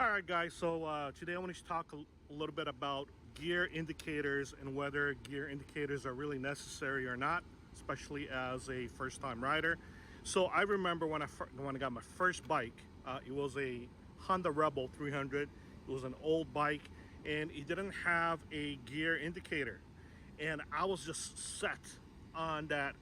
All right, guys. So today I want to talk a little bit about gear indicators and whether gear indicators are really necessary or not, especially as a first-time rider. So I remember when I got my first bike. It was a Honda Rebel 300. It was an old bike, and it didn't have a gear indicator. And I was just set on that,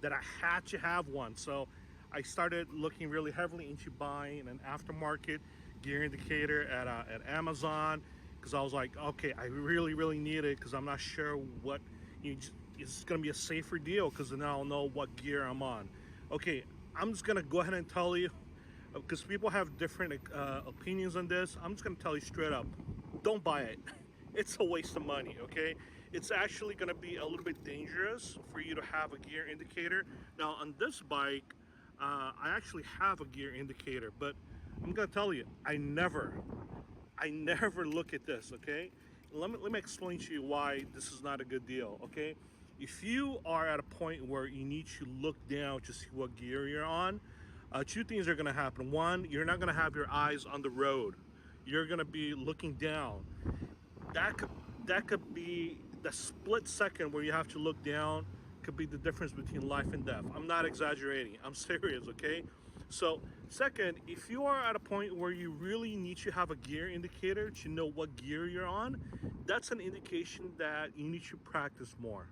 that I had to have one. So I started looking really heavily into buying an aftermarket gear indicator at Amazon because I was like, okay, I really need it because I'm not sure what it's going to be a safer deal because then I'll know what gear I'm on. Okay, I'm just going to go ahead and tell you because people have different opinions on this. I'm just going to tell you straight up, don't buy it. It's a waste of money, okay? It's actually going to be a little bit dangerous for you to have a gear indicator. Now, on this bike, I actually have a gear indicator, but I'm going to tell you, I never look at this, okay? Let me explain to you why this is not a good deal, okay? If you are at a point where you need to look down to see what gear you're on, two things are going to happen. One, you're not going to have your eyes on the road. You're going to be looking down. That could be the split second where you have to look down, could be the difference between life and death. I'm not exaggerating. I'm serious, okay? So, second, if you are at a point where you really need to have a gear indicator to know what gear you're on, that's an indication that you need to practice more,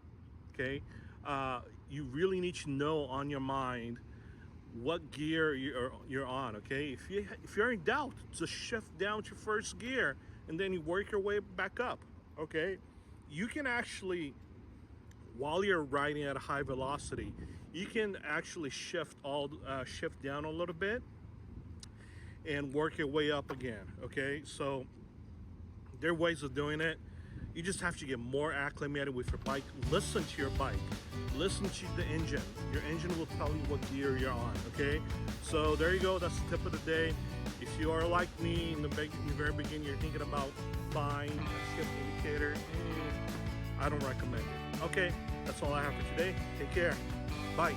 okay? You really need to know on your mind what gear you're on, okay? If you're in doubt, just shift down to first gear and then you work your way back up, okay? You can actually, while you're riding at a high velocity, you can actually shift down a little bit and work your way up again, okay? So there are ways of doing it. You just have to get more acclimated with your bike. Listen to your bike. Listen to the engine. Your engine will tell you what gear you're on, okay? So there you go. That's the tip of the day. If you are like me in the very beginning, you're thinking about buying a shift indicator, I don't recommend it. Okay, that's all I have for today. Take care. Bye.